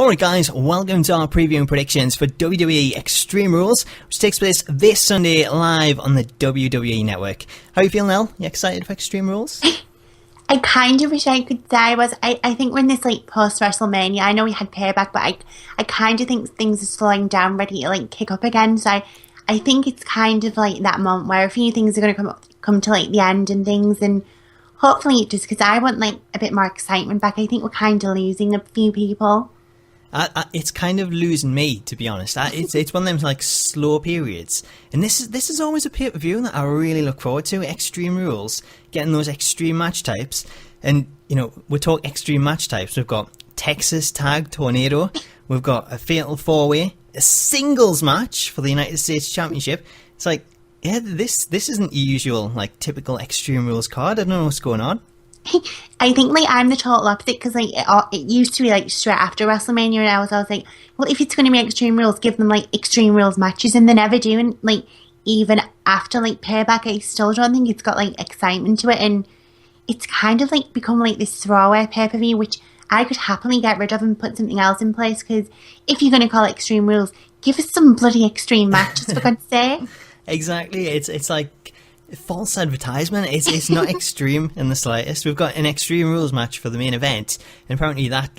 Alright guys, welcome to our preview and predictions for WWE Extreme Rules, which takes place this Sunday live on the WWE Network. How are you feeling, Elle? You excited for Extreme Rules? I kind of wish I could say I was. I think we're in this post-WrestleMania. I know we had Payback, but I kind of think things are slowing down, ready to kick up again. So I think it's kind of that moment where a few things are going to come to the end and things, and hopefully it does, because I want a bit more excitement back. I think we're kind of losing a few people. It's kind of losing me, to be honest. It's one of them slow periods, and this is always a pay-per-view that I really look forward to. Extreme Rules, getting those extreme match types, and we talk extreme match types. We've got Texas Tag Tornado, we've got a Fatal 4-Way, a singles match for the United States Championship. It's this isn't your usual typical Extreme Rules card. I don't know what's going on. I think I'm the total opposite, because it used to be straight after WrestleMania, and I was like, well, if it's going to be Extreme Rules, give them Extreme Rules matches, and they never do. And even after Payback, I still don't think it's got excitement to it, and it's kind of become this throwaway pay-per-view, which I could happily get rid of and put something else in place. Because if you're going to call it Extreme Rules, give us some bloody extreme matches, for God's sake. Exactly, it's like false advertisement. It's not extreme in the slightest. We've got an Extreme Rules match for the main event, and apparently that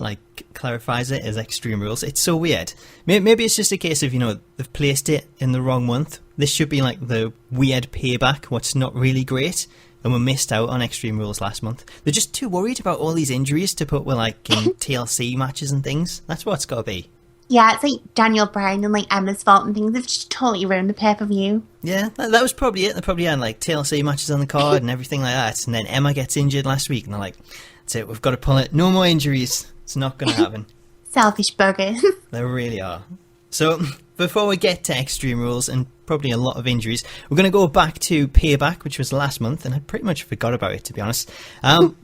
clarifies it as Extreme Rules. It's so weird. Maybe it's just a case of they've placed it in the wrong month. This should be the weird Payback, what's not really great, and we missed out on Extreme Rules last month. They're just too worried about all these injuries to put with in TLC matches and things. That's what it's got to be. Yeah, it's Daniel Bryan and Emma's fault and things. They've just totally ruined the pay-per-view. Yeah, that was probably it. They probably had TLC matches on the card and everything like that. And then Emma gets injured last week, and they're like, that's it, we've got to pull it. No more injuries. It's not going to happen. Selfish buggers. They really are. So, before we get to Extreme Rules and probably a lot of injuries, we're going to go back to Payback, which was last month, and I pretty much forgot about it, to be honest.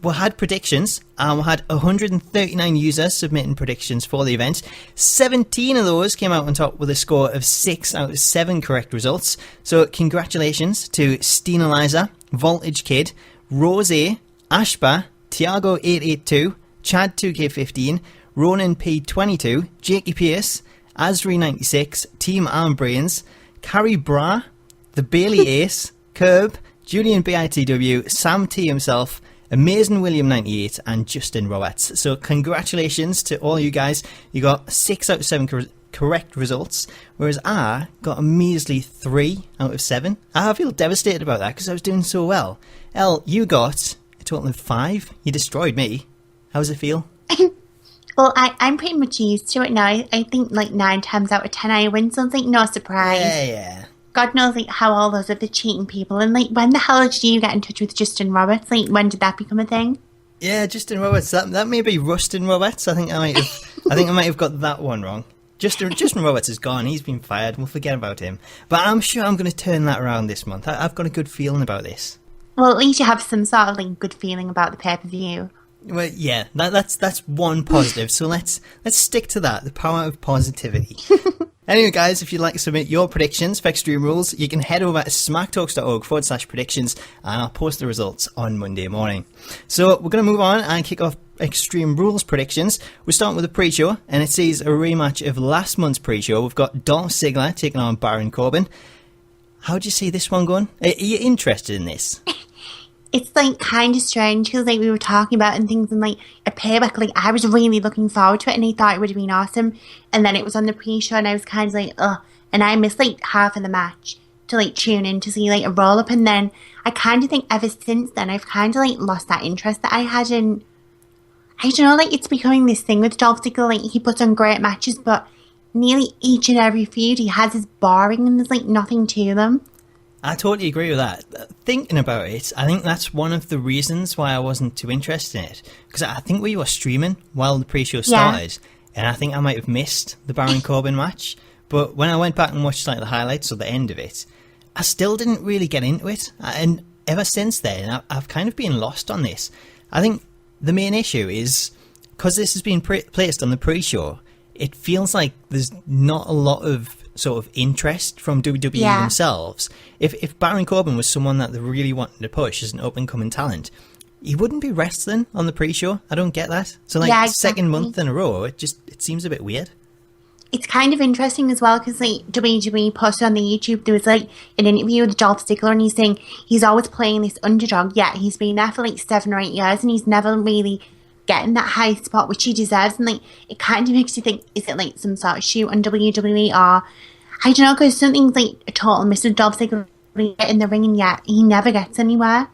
We had predictions, and we had 139 users submitting predictions for the event. 17 of those came out on top with a score of 6 out of 7 correct results. So, congratulations to Steen Eliza, Voltage Kid, Rose, Ashba, Tiago882, Chad2K15, Ronan P22, Jakey Pierce, Asri96, Team Armbrains, Carrie Bra, The Bailey Ace, Curb, Julian BITW, Sam T himself, Amazing William 98, and Justin Roberts. So congratulations to all you guys. You got 6 out of 7 correct results, whereas I got a measly 3 out of 7. I feel devastated about that because I was doing so well. Elle, you got a total of 5. You destroyed me. How does it feel? Well, I'm pretty much used to it now. I think 9 times out of 10 I win, so it's no surprise. Yeah. God knows how all those other cheating people, and when the hell did you get in touch with Justin Roberts? When did that become a thing? Yeah, Justin Roberts. That may be Rustin Roberts. I think I might have got that one wrong. Justin Roberts is gone. He's been fired. We'll forget about him. But I'm sure I'm going to turn that around this month. I've got a good feeling about this. Well, at least you have some sort of good feeling about the pay-per-view. Well, yeah, that's one positive. So let's stick to that. The power of positivity. Anyway, guys, if you'd like to submit your predictions for Extreme Rules, you can head over to smacktalks.org/predictions, and I'll post the results on Monday morning. So we're going to move on and kick off Extreme Rules predictions. We're starting with the pre-show, and it sees a rematch of last month's pre-show. We've got Dolph Ziggler taking on Baron Corbin. How do you see this one going? Are you interested in this? It's kind of strange, because we were talking about and things, and a Payback, I was really looking forward to it, and I thought it would have been awesome, and then it was on the pre-show, and I was kind of ugh, and I missed half of the match to tune in to see a roll-up, and then I kind of think ever since then I've kind of lost that interest that I had in, I don't know, it's becoming this thing with Dolph Ziggler. He puts on great matches, but nearly each and every feud he has is boring, and there's nothing to them. I totally agree with that. Thinking about it, I think that's one of the reasons why I wasn't too interested in it. Because I think we were streaming while the pre-show started, and I think I might have missed the Baron Corbin match. But when I went back and watched the highlights or the end of it, I still didn't really get into it. And ever since then, I've kind of been lost on this. I think the main issue is, because this has been placed on the pre-show, it feels like there's not a lot of sort of interest from WWE themselves. If Baron Corbin was someone that they really wanted to push as an up-and-coming talent, he wouldn't be wrestling on the pre-show. I don't get that. So like Yeah, second exactly. month in a row, it seems a bit weird. It's kind of interesting as well because like WWE posted on the YouTube there was like an interview with Dolph Ziggler and he's saying he's always playing this underdog. Yeah, he's been there for like 7 or 8 years and he's never really getting that high spot which he deserves. And like it kind of makes you think, is it like some sort of shoot on WWE or I don't know because something's like a total miss with Dolph Ziggler in the ring and yet he never gets anywhere.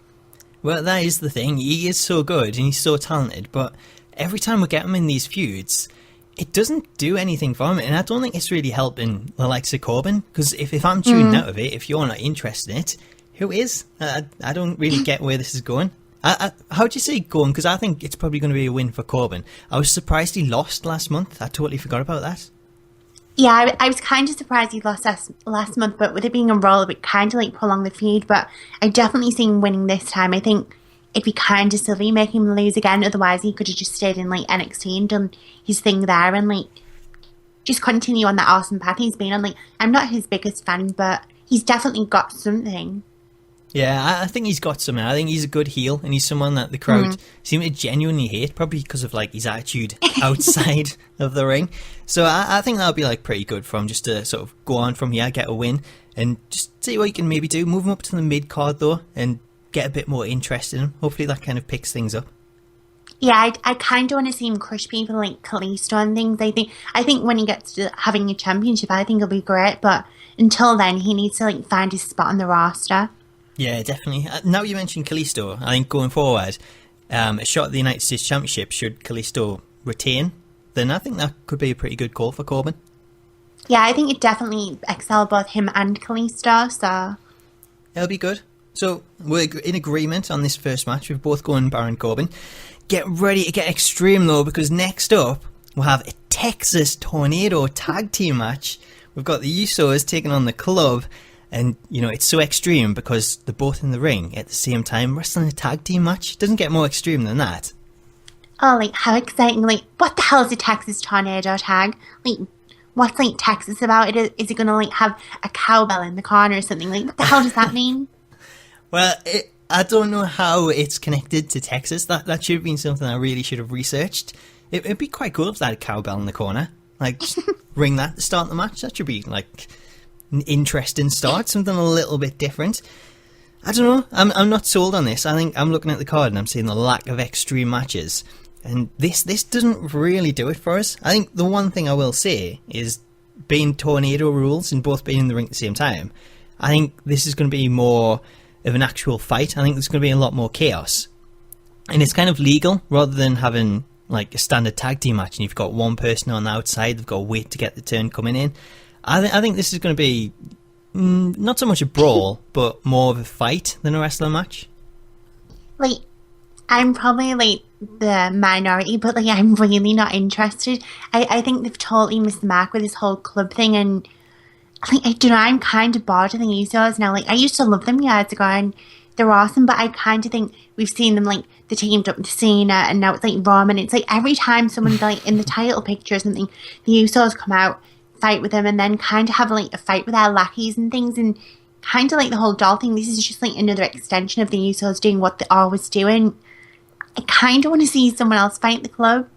Well, that is the thing. He is so good and he's so talented, but every time we get him in these feuds, it doesn't do anything for him, and I don't think it's really helping the likes of Corbin, because if I'm tuning out of it, if you're not interested in it, who is? I don't really get where this is going. How do you see it going? Because I think it's probably going to be a win for Corbin. I was surprised he lost last month. I totally forgot about that. Yeah, I was kind of surprised he lost last month, but with it being a roll, it kind of like prolonged the feud. But I definitely see him winning this time. I think it'd be kind of silly making him lose again. Otherwise, he could have just stayed in like NXT and done his thing there and like just continue on that awesome path he's been on. Like, I'm not his biggest fan, but he's definitely got something. Yeah, I think he's got something. I think he's a good heel, and he's someone that the crowd seem to genuinely hate, probably because of like his attitude outside of the ring. So I think that'll be like pretty good for him, just to sort of go on from here, get a win, and just see what he can maybe do. Move him up to the mid card though, and get a bit more interest in him. Hopefully that kind of picks things up. Yeah, I kind of want to see him crush people like Kalisto and things. I think when he gets to having a championship, I think it'll be great. But until then, he needs to like find his spot on the roster. Yeah, definitely. Now you mentioned Kalisto, I think going forward, a shot at the United States Championship, should Kalisto retain, then I think that could be a pretty good call for Corbin. Yeah, I think it definitely excel both him and Kalisto. So It'll be good. So we're in agreement on this first match. We've both gone Baron Corbin. Get ready to get extreme though, because next up we'll have a Texas Tornado tag team match. We've got the Usos taking on the Club, and you know it's so extreme because they're both in the ring at the same time wrestling a tag team match. It doesn't get more extreme than that. oh, like how exciting! Like what the hell is a Texas Tornado tag? Like what's like Texas about? Is it gonna like have a cowbell in the corner or something? Like what the hell does that mean? Well, I don't know how it's connected to Texas. That should have been something I really should have researched. It'd be quite cool if they had a cowbell in the corner. Like, just ring that to start the match. That should be, like, an interesting start. Something a little bit different. I don't know. I'm not sold on this. I think I'm looking at the card and I'm seeing the lack of extreme matches. And this doesn't really do it for us. I think the one thing I will say is, being tornado rules and both being in the ring at the same time, I think this is going to be more of an actual fight. I think there's going to be a lot more chaos, and it's kind of legal rather than having like a standard tag team match and you've got one person on the outside, they've got to wait to get the turn coming in. I think this is going to be not so much a brawl but more of a fight than a wrestling match. Like I'm probably like the minority, but like I'm really not interested. I think they've totally missed the mark with this whole club thing, and like I don't know, I'm kind of bored of the Usos now. Like I used to love them years ago, and they're awesome. But I kind of think we've seen them like they teamed up with Cena, and now it's like Roman. It's like every time someone's like in the title picture or something, the Usos come out, fight with them, and then kind of have like a fight with our lackeys and things, and kind of like the whole doll thing. This is just like another extension of the Usos doing what they always do, and I kind of want to see someone else fight the club.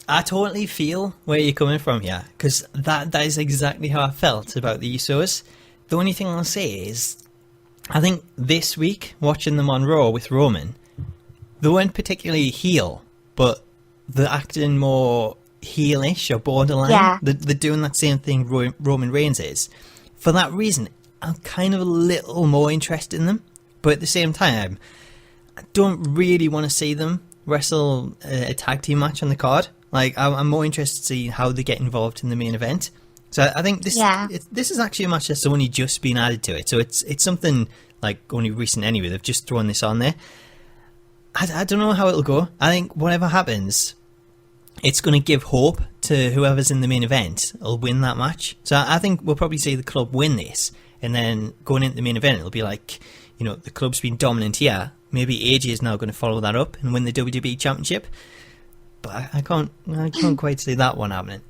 I totally feel where you're coming from here, because that is exactly how I felt about the Usos. The only thing I'll say is, I think this week, watching them on Raw with Roman, they weren't particularly heel, but they're acting more heelish or borderline. Yeah. They're doing that same thing Roman Reigns is. For that reason, I'm kind of a little more interested in them, but at the same time, I don't really want to see them wrestle a tag team match on the card. Like, I'm more interested to see how they get involved in the main event. So I think this is actually a match that's only just been added to it. So it's something like only recent anyway. They've just thrown this on there. I don't know how it'll go. I think whatever happens, it's going to give hope to whoever's in the main event. Will win that match. So I think we'll probably see the club win this, and then going into the main event, it'll be like, you know, the club's been dominant here. Maybe AJ is now going to follow that up and win the WWE Championship. But I can't quite see that one happening.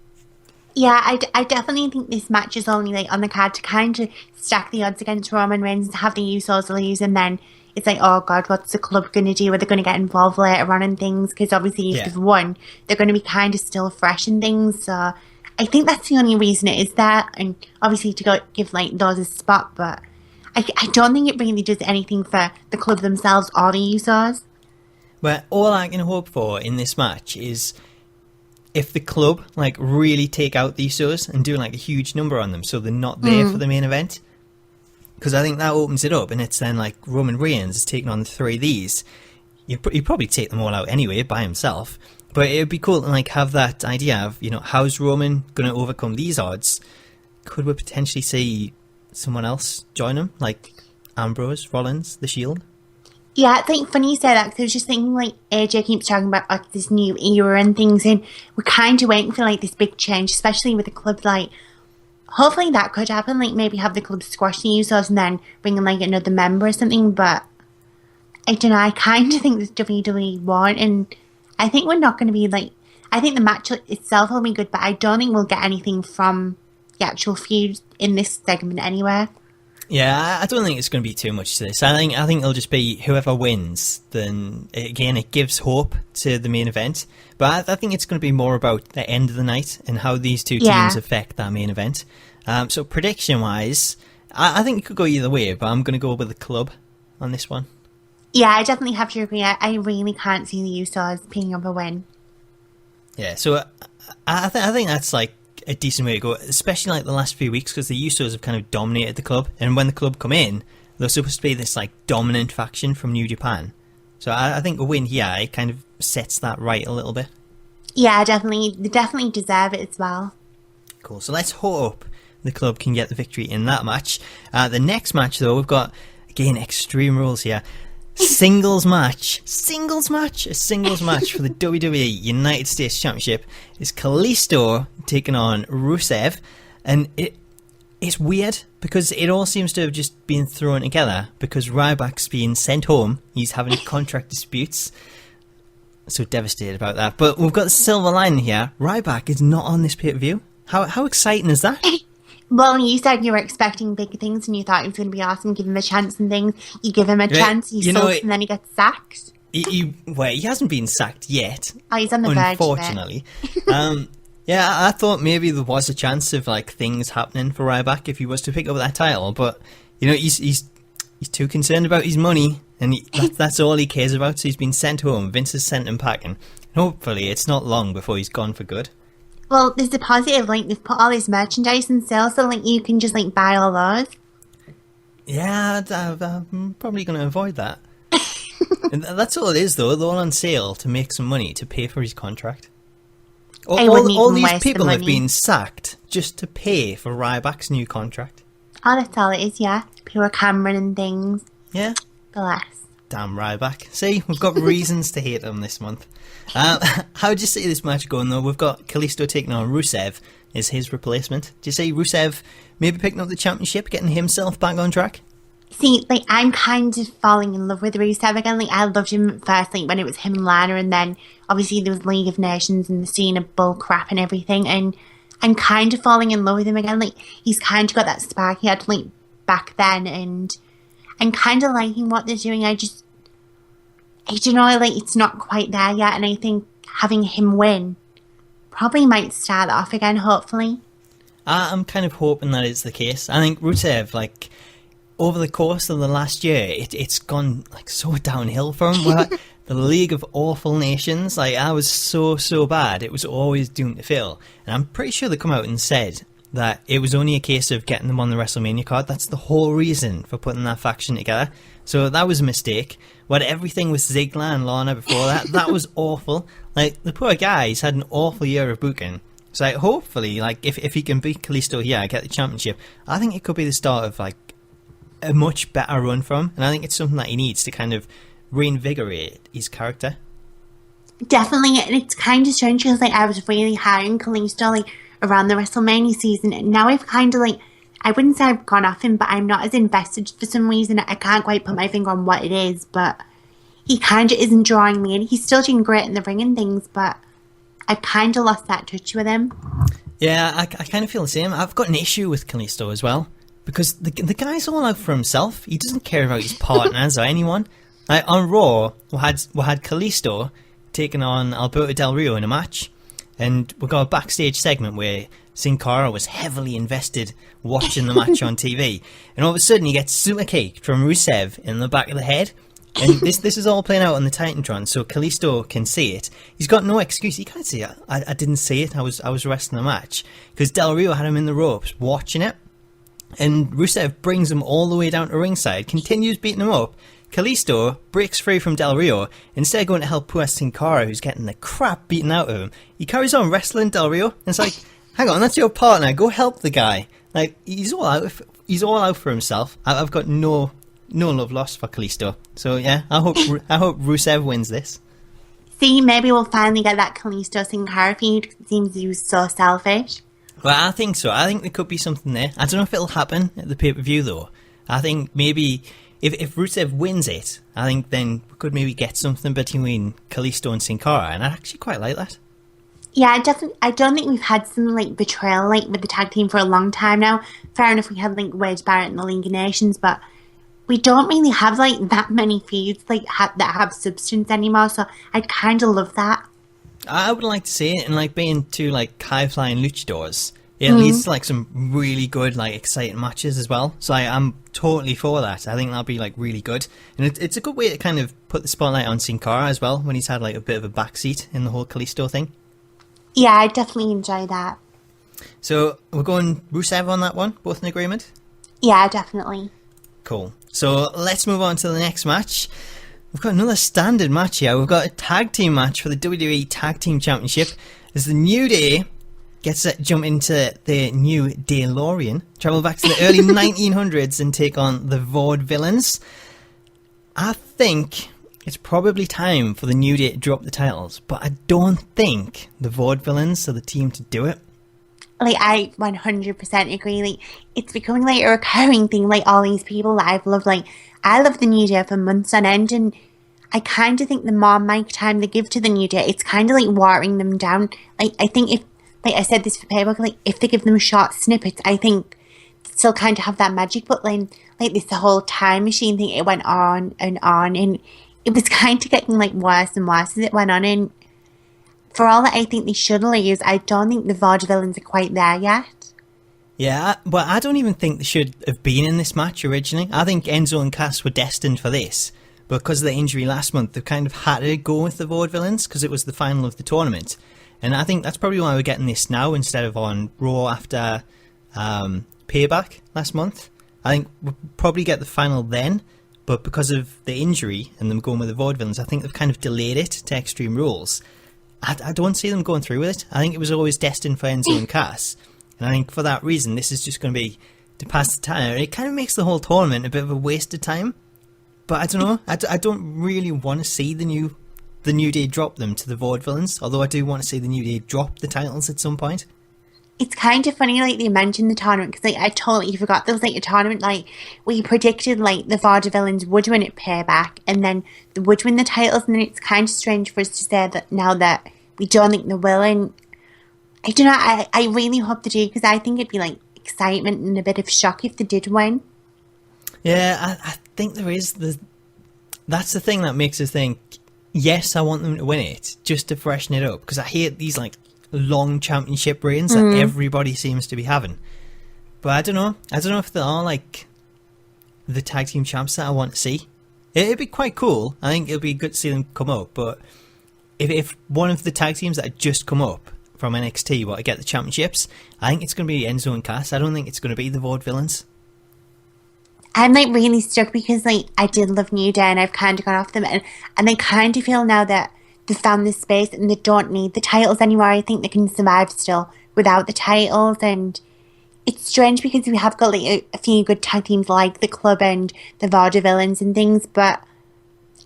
Yeah, I definitely think this match is only like on the card to kind of stack the odds against Roman Reigns and have the Usos lose, and then it's like, oh God, what's the club going to do? Are they going to get involved later on and things? Because obviously if they've won, they're going to be kind of still fresh and things. So I think that's the only reason it is there. And obviously to go give like those a spot, but I don't think it really does anything for the club themselves or the users. Well, all I can hope for in this match is if the club like really take out the Usos and do like a huge number on them so they're not there for the main event. Because I think that opens it up, and it's then like Roman Reigns is taking on the three of these. You'd probably take them all out anyway by himself. But it would be cool to like have that idea of, you know, how's Roman going to overcome these odds? Could we potentially see someone else join him, like Ambrose, Rollins, The Shield? Yeah, it's like funny you say that, because I was just thinking like AJ keeps talking about like this new era and things, and we're kind of waiting for like this big change, especially with the club. Like, hopefully that could happen, like maybe have the club squash the Usos and then bring in like another member or something, but I don't know, I kind of think this WWE won't, and I think we're not going to be like, I think the match itself will be good, but I don't think we'll get anything from the actual feud in this segment anyway. Yeah, I don't think it's going to be too much to this. I think it'll just be whoever wins. Then again, it gives hope to the main event. But I think it's going to be more about the end of the night and how these two teams affect that main event. So prediction-wise, I think it could go either way, but I'm going to go with the club on this one. Yeah, I definitely have to agree. I really can't see the Usos picking up a win. Yeah, so I think that's like a decent way to go, especially like the last few weeks, because the Usos have kind of dominated the club, and when the club come in, they're supposed to be this like dominant faction from New Japan. So I think a win here, it kind of sets that right a little bit. Yeah, definitely. They definitely deserve it as well. Cool. So let's hope the club can get the victory in that match. The next match, though, we've got, again, Extreme Rules here. A singles match for the WWE United States Championship is Kalisto taking on Rusev, and it's weird because it all seems to have just been thrown together because Ryback's being sent home. He's having contract disputes. So devastated about that. But we've got the silver lining here. Ryback is not on this pay-per-view. How exciting is that? Well, you said you were expecting big things and you thought it was going to be awesome, give him a chance and things. You give him a chance, he sulks, and then he gets sacked. He hasn't been sacked yet. Oh, he's on the verge, unfortunately. Yeah, I thought maybe there was a chance of like things happening for Ryback if he was to pick up that title, but you know he's too concerned about his money, and that's all he cares about. So he's been sent home. Vince has sent him packing. Hopefully, it's not long before he's gone for good. Well, there's a positive, like, they've put all this merchandise in sale, so, like, you can just, like, buy all those. Yeah, I'm probably going to avoid that. And that's all it is, though. They're all on sale to make some money, to pay for his contract. All these people have been sacked just to pay for Ryback's new contract. Oh, that's all it is, yeah. Pure Cameron and things. Yeah. Bless. Damn Ryback. See, we've got reasons to hate him this month. How would you see this match going, though? We've got Kalisto taking on Rusev as his replacement. Do you see Rusev maybe picking up the championship, getting himself back on track? See, like, I'm kind of falling in love with Rusev again. Like, I loved him at first, like, when it was him and Lana, and then, obviously, there was League of Nations and the scene of bull crap and everything, and I'm kind of falling in love with him again. Like, he's kind of got that spark he had, like, back then, and I'm kind of liking what they're doing. I don't know, like, it's not quite there yet, and I think having him win probably might start off again, hopefully. I'm kind of hoping that is the case. I think Rusev, like, over the course of the last year, it's gone, like, so downhill for him. Where the League of Awful Nations, like, I was so bad, it was always doomed to fail. And I'm pretty sure they come out and said that it was only a case of getting them on the WrestleMania card. That's the whole reason for putting that faction together. So that was a mistake. What everything with Ziggler and Lana before that was awful. Like, the poor guy, he's had an awful year of booking. So like, hopefully, like, if he can beat Kalisto here, get the championship, I think it could be the start of like a much better run for him. And I think it's something that he needs to kind of reinvigorate his character. Definitely, and it's kind of strange because like I was really high on Kalisto like around the WrestleMania season, and now I've kind of like, I wouldn't say I've gone off him, but I'm not as invested for some reason. I can't quite put my finger on what it is, but he kind of isn't drawing me in. He's still doing great in the ring and things, but I've kind of lost that touch with him. Yeah, I kind of feel the same. I've got an issue with Kalisto as well. because the guy's all out for himself. He doesn't care about his partners or anyone. Like, on Raw, we had Kalisto taking on Alberto Del Rio in a match, and we got a backstage segment where Sin Cara was heavily invested watching the match on TV, and all of a sudden he gets super kicked from Rusev in the back of the head. And this is all playing out on the Titantron, so Kalisto can see it. He's got no excuse. He can't say, I didn't see it. I was wrestling the match, because Del Rio had him in the ropes watching it, and Rusev brings him all the way down to ringside, continues beating him up. Kalisto breaks free from Del Rio. Instead of going to help poor Sin Cara, who's getting the crap beaten out of him, he carries on wrestling Del Rio. And it's like, hang on, that's your partner. Go help the guy. Like, he's all out for himself. I've got no love lost for Kalisto. So yeah, I hope Rusev wins this. See, maybe we'll finally get that Kalisto Sin Cara feud. It seems he was so selfish. Well, I think so. I think there could be something there. I don't know if it'll happen at the pay-per-view though. I think maybe if Rusev wins it, I think then we could maybe get something between Kalisto and Sin Cara, and I actually quite like that. Yeah, I don't think we've had some like betrayal like with the tag team for a long time now. Fair enough, we had like Wade Barrett and the League of Nations, but we don't really have like that many feuds like that have substance anymore. So I'd kind of love that. I would like to see it, and like being two like high-flying luchadors, it leads to like some really good, like exciting matches as well. So I'm totally for that. I think that'll be like really good, and it's a good way to kind of put the spotlight on Sin Cara as well when he's had like a bit of a backseat in the whole Kalisto thing. Yeah, I definitely enjoy that. So we're going Rusev on that one, both in agreement? Yeah, definitely. Cool. So let's move on to the next match. We've got another standard match here. We've got a tag team match for the WWE Tag Team Championship as the New Day gets to jump into the new DeLorean, travel back to the early 1900s and take on the Vaudevillains. I think it's probably time for the New Day to drop the titles, but I don't think the Vaudevillains are the team to do it. Like, I 100% agree. Like, it's becoming like a recurring thing. Like, all these people that I've loved. Like, I love the New Day for months on end, and I kind of think the more mic time they give to the New Day, it's kind of like watering them down. Like, I think if, like I said this for Payback, like if they give them short snippets, I think they still kind of have that magic. But like this the whole time machine thing, it went on, and it was kind of getting like worse and worse as it went on. And for all that I think they should lose, I don't think the Vaudevillains are quite there yet. Yeah, but I don't even think they should have been in this match originally. I think Enzo and Cass were destined for this. But because of the injury last month, they've kind of had to go with the Vaudevillains because it was the final of the tournament. And I think that's probably why we're getting this now instead of on Raw after Payback last month. I think we'll probably get the final then, but because of the injury and them going with the Vaudevillains, I think they've kind of delayed it to Extreme Rules. I don't see them going through with it. I think it was always destined for Enzo and Cass. And I think for that reason, this is just going to be to pass the time. It kind of makes the whole tournament a bit of a waste of time. But I don't know. I don't really want to see the New Day drop them to the Vaudevillains. Although I do want to see the New Day drop the titles at some point. It's kind of funny, like, they mentioned the tournament, because, like, I totally forgot there was, like, a tournament, like, we predicted, like, the Vaudevillains would win at Payback, and then they would win the titles, and then it's kind of strange for us to say that now that we don't think they will, and I don't know, I really hope they do, because I think it'd be, like, excitement and a bit of shock if they did win. Yeah, I think there is. That's the thing that makes us think, yes, I want them to win it, just to freshen it up, because I hate these, like, long championship reigns that everybody seems to be having. But I don't know if they are like the tag team champs that I want to see. It'd be quite cool. I think it'll be good to see them come up. But if one of the tag teams that had just come up from NXT were to get the championships, I think it's going to be Enzo and Cass. I don't think it's going to be the Vaudevillains. I'm like really stuck because like I did love New Day and I've kind of gone off them, and I kind of feel now that they found this space and they don't need the titles anymore. I think they can survive still without the titles, and it's strange because we have got like a few good tag teams like the Club and the Vaudevillains and things, but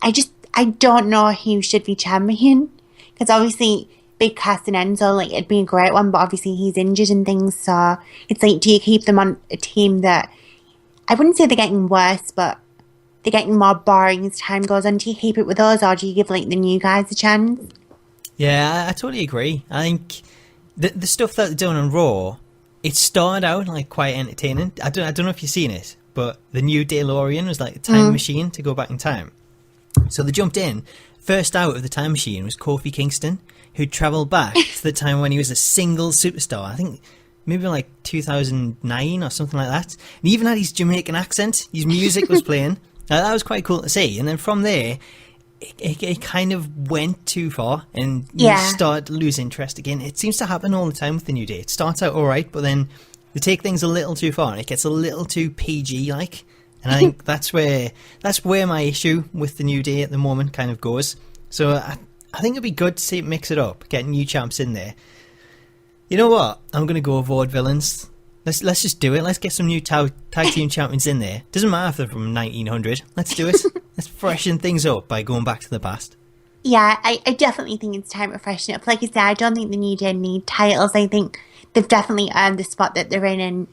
I don't know who should be champion, because obviously Big Cass and Enzo, like, it'd be a great one, but obviously he's injured and things, so it's like, do you keep them on a team that, I wouldn't say they're getting worse, but they're getting more boring as time goes on? Do you keep it with those, or do you give like the new guys a chance? Yeah, I totally agree. I think the stuff that they're doing on Raw it started out like quite entertaining. I don't know if you've seen it, but the new DeLorean was like a time machine to go back in time. So they jumped in. First out of the time machine was Kofi Kingston, who travelled back to the time when he was a single superstar. I think maybe like 2009 or something like that. And he even had his Jamaican accent. His music was playing. That was quite cool to see. And then from there, it kind of went too far, and you start to lose interest again. It seems to happen all the time with the New Day. It starts out all right, but then they take things a little too far, and it gets a little too PG-like. And I think that's where my issue with the New Day at the moment kind of goes. So I think it'd be good to see it mix it up, get new champs in there. You know what? I'm going to go Vaudevillains. Let's just do it. Let's get some new tag team champions in there. Doesn't matter if they're from 1900. Let's do it. Let's freshen things up by going back to the past. Yeah, I definitely think it's time to freshen it up. Like I said, I don't think the New Day need titles. I think they've definitely earned the spot that they're in, and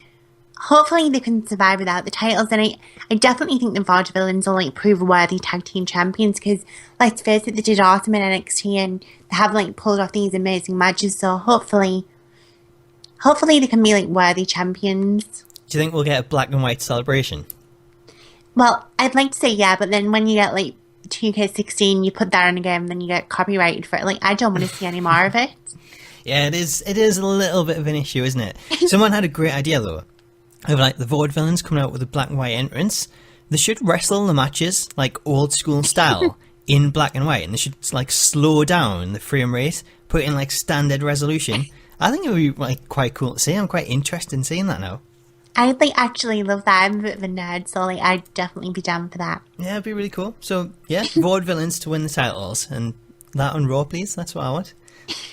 hopefully they can survive without the titles. And I definitely think the Vaudevillains will like prove worthy tag team champions, because let's face it, they did awesome in NXT and they have like pulled off these amazing matches. So hopefully they can be like worthy champions. Do you think we'll get a black and white celebration? Well, I'd like to say yeah, but then when you get like 2K16, you put that on a game, then you get copyrighted for it. Like, I don't want to see any more of it. Yeah, it is a little bit of an issue, isn't it? Someone had a great idea though, of like the Vaudevillains coming out with a black and white entrance. They should wrestle the matches like old school style in black and white, and they should like slow down the frame rate, put in like standard resolution. I think it would be like quite cool to see. I'm quite interested in seeing that now. I'd like actually love that. I'm a bit of a nerd, so like I'd definitely be down for that. Yeah, it'd be really cool. So yeah, Vaudevillains to win the titles, and that on Raw, please. That's what I want.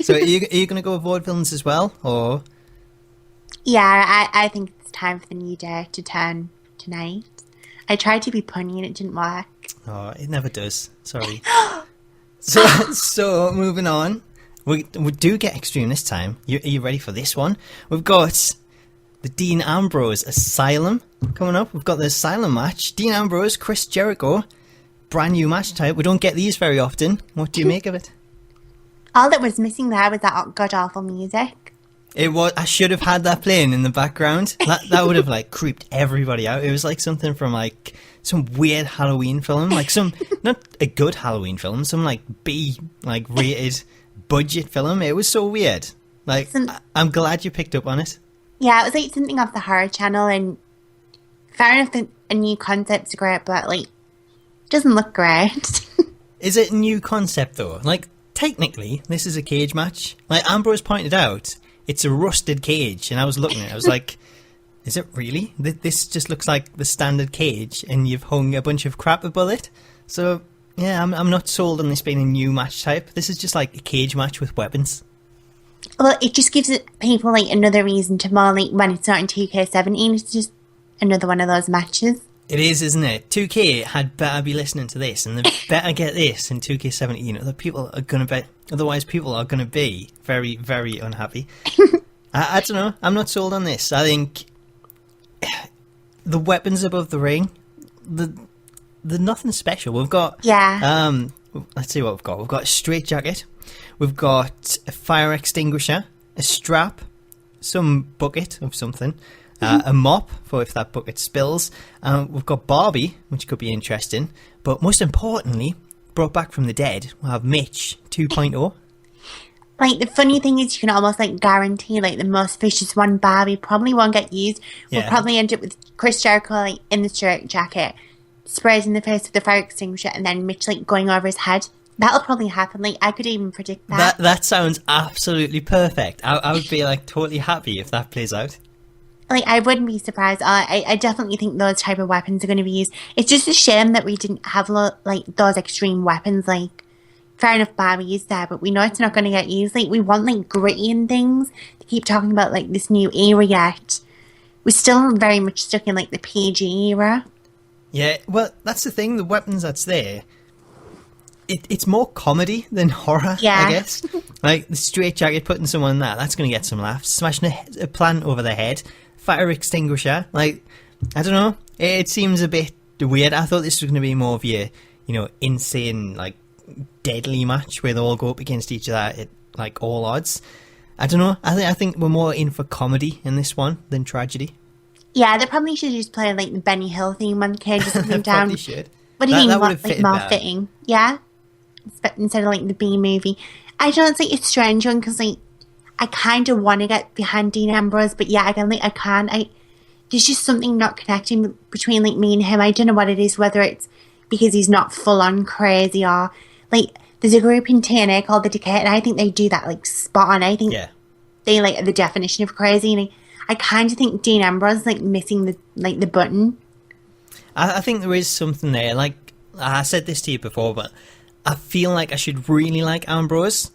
So are you going to go with Vaudevillains as well, or? Yeah, I think it's time for the New Day to turn tonight. I tried to be punny and it didn't work. Oh, it never does. Sorry. So moving on. We do get extreme this time. Are you ready for this one? We've got the Dean Ambrose Asylum coming up. We've got the Asylum match. Dean Ambrose, Chris Jericho. Brand new match type. We don't get these very often. What do you make of it? All that was missing there was that god-awful music. It was. I should have had that playing in the background. That would have like creeped everybody out. It was like something from like some weird Halloween film. Like some, not a good Halloween film, some like B, like rated budget film. It was so weird. Like, I'm glad you picked up on it. Yeah, it was like something off the Horror Channel, and fair enough, a new concept's great, but like, it doesn't look great. Is it a new concept though? Like, technically, this is a cage match. Like Ambrose pointed out, it's a rusted cage, and I was looking at it, I was like, is it really? This just looks like the standard cage, and you've hung a bunch of crap above it. So yeah, I'm not sold on this being a new match type. This is just like a cage match with weapons. Well, it just gives people like another reason to more like when it's not in 2K17. It's just another one of those matches. It is, isn't it? 2K had better be listening to this, and they better get this in 2K17. Other people are gonna be, otherwise people are gonna be very, very unhappy. I don't know. I'm not sold on this. I think the weapons above the ring, they're nothing special. We've got let's see what we've got. We've got a straight jacket. We've got a fire extinguisher, a strap, some bucket of something, a mop for if that bucket spills. We've got Barbie, which could be interesting. But most importantly, brought back from the dead, we'll have Mitch 2.0. Like, the funny thing is you can almost like guarantee like the most vicious one, Barbie, probably won't get used. We'll probably end up with Chris Jericho like in the straight jacket, sprays in the face with the fire extinguisher, and then Mitch like going over his head. That'll probably happen. Like, I could even predict that. That sounds absolutely perfect. I would be like totally happy if that plays out. Like, I wouldn't be surprised. I definitely think those type of weapons are going to be used. It's just a shame that we didn't have like those extreme weapons. Like, fair enough, Barbie is there, but we know it's not going to get used. Like, we want like gritty and things. They keep talking about like this new era yet. We're still very much stuck in like the PG era. Yeah, well, that's the thing. The weapons that's there, it's more comedy than horror, I guess. Like, the straight jacket, putting someone in that's going to get some laughs. Smashing a plant over their head. Fire extinguisher. Like, I don't know. It seems a bit weird. I thought this was going to be more of your, insane, like, deadly match where they all go up against each other at, like, all odds. I don't know. I think we're more in for comedy in this one than tragedy. Yeah, they probably should just play like the Benny Hill theme when Cage is coming down. Probably should. What do you mean? That would More, have like fitted more better. fitting? Yeah, instead of like the B movie. I don't think it's a strange one because like I kind of want to get behind Dean Ambrose, but yeah, again, like I can't. There's just something not connecting between like me and him. I don't know what it is. Whether it's because he's not full on crazy or like there's a group in TNA called the Decade, and I think they do that like spot on. I think they like the definition of crazy, and I kind of think Dean Ambrose is like missing the button. I think there is something there. Like I said this to you before, but I feel like I should really like Ambrose,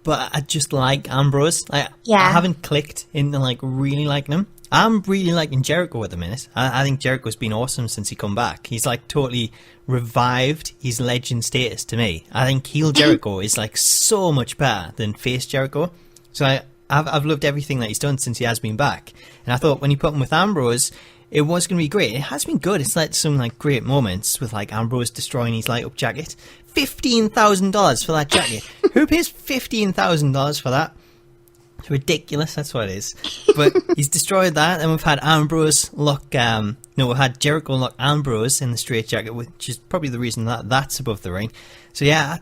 but I just like Ambrose. I haven't clicked into like really liking him. I'm really liking Jericho at the minute. I think Jericho's been awesome since he come back. He's like totally revived his legend status to me. I think heel Jericho is like so much better than face Jericho. So I've loved everything that he's done since he has been back. And I thought when you put him with Ambrose, it was going to be great. It has been good. It's led to some like great moments with like Ambrose destroying his light up jacket. $15,000 for that jacket. Who pays $15,000 for that? It's ridiculous. That's what it is. But he's destroyed that, and we've had Ambrose we've had Jericho lock Ambrose in the straight jacket, which is probably the reason that that's above the ring. So yeah,